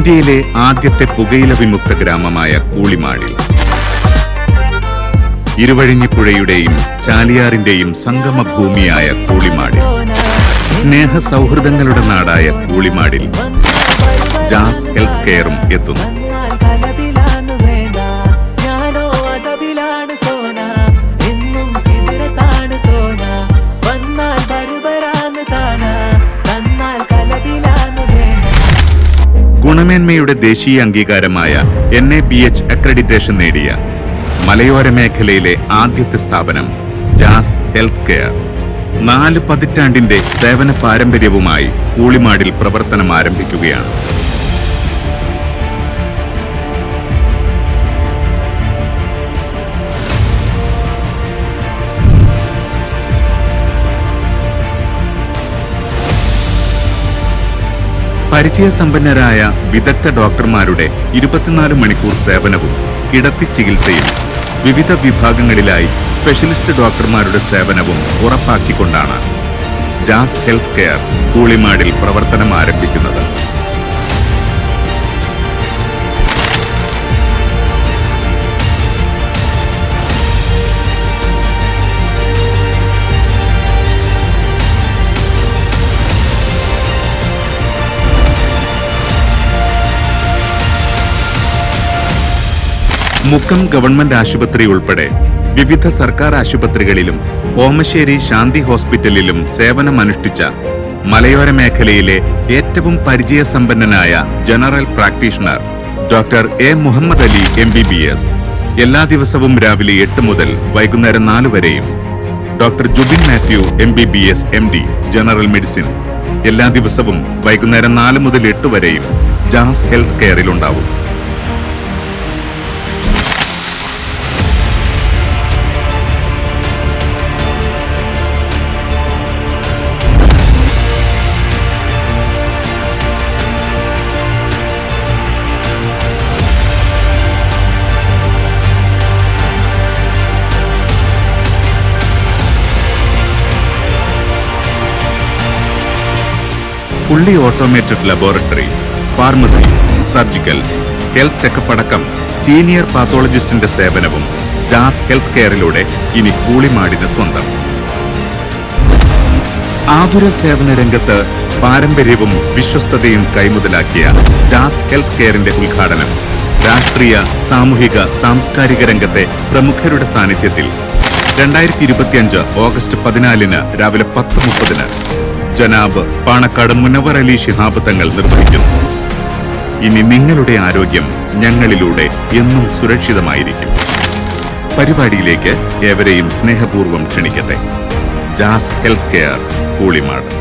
ഇന്ത്യയിലെ ആദ്യത്തെ പുകയില വിമുക്ത ഗ്രാമമായ കൂളിമാടിൽ ഇരുവഴിഞ്ഞിപ്പുഴയുടെയും ചാലിയാറിന്റെയും സംഗമഭൂമിയായ കൂളിമാടിൽ, സ്നേഹ സൗഹൃദങ്ങളുടെ നാടായ കൂളിമാടിൽ ജാസ് ഹെൽത്ത് കെയറും എത്തുന്നു. ഗുണമേന്മയുടെ ദേശീയ അംഗീകാരമായ NABH അക്രഡിറ്റേഷൻ നേടിയ മലയോര മേഖലയിലെ ആദ്യത്തെ സ്ഥാപനം ജാസ് ഹെൽത്ത് കെയർ 4 പതിറ്റാണ്ടിന്റെ സേവന പാരമ്പര്യവുമായി കൂളിമാടിൽ പ്രവർത്തനം ആരംഭിക്കുകയാണ്. പരിചയസമ്പന്നരായ വിദഗ്ധ ഡോക്ടർമാരുടെ 24 മണിക്കൂർ സേവനവും കിടത്തി ചികിത്സയും വിവിധ വിഭാഗങ്ങളിലായി സ്പെഷ്യലിസ്റ്റ് ഡോക്ടർമാരുടെ സേവനവും ഉറപ്പാക്കിക്കൊണ്ടാണ് ജാസ് ഹെൽത്ത് കെയർ കൂളിമാടിൽ പ്രവർത്തനം ആരംഭിക്കുന്നത്. മുക്കം ഗവൺമെന്റ് ആശുപത്രി ഉൾപ്പെടെ വിവിധ സർക്കാർ ആശുപത്രികളിലും ഓമശ്ശേരി ശാന്തി ഹോസ്പിറ്റലിലും സേവനമനുഷ്ഠിച്ച മലയോര മേഖലയിലെ ഏറ്റവും പരിചയസമ്പന്നനായ general practitioner doctor A. Muhammad Ali MBBS എല്ലാ ദിവസവും രാവിലെ 8 മുതൽ വൈകുന്നേരം 4 വരെയും, doctor Jubin Mathew MBBS MD general medicine എല്ലാ ദിവസവും വൈകുന്നേരം 4 മുതൽ 8 വരെയും ജാസ് ഹെൽത്ത് കെയറിലുണ്ടാവും. Fully automated laboratory, pharmacy, surgicals, health checkup അടക്കം സീനിയർ പാത്തോളജിസ്റ്റിന്റെ സേവനവും ജാസ് ഹെൽത്ത് കെയറിലൂടെ ഇനി കൂളിമാടിന് സ്വന്തം. ആതുര സേവന രംഗത്ത് പാരമ്പര്യവും വിശ്വസ്തതയും കൈമുതലാക്കിയ ജാസ് ഹെൽത്ത് കെയറിന്റെ ഉദ്ഘാടനം രാഷ്ട്രീയ, സാമൂഹിക, സാംസ്കാരിക രംഗത്തെ പ്രമുഖരുടെ സാന്നിധ്യത്തിൽ 2025 ഓഗസ്റ്റ് 14 രാവിലെ 10:30 ജനാബ് പാണക്കാട് മുനവർ അലി ശിഹാബ് തങ്ങൾ നിർവഹിക്കുന്നു. ഇനി നിങ്ങളുടെ ആരോഗ്യം ഞങ്ങളിലൂടെ എന്നും സുരക്ഷിതമായിരിക്കും. പരിപാടിയിലേക്ക് ഏവരെയും സ്നേഹപൂർവ്വം ക്ഷണിക്കട്ടെ. Jaz health care, Koolimad.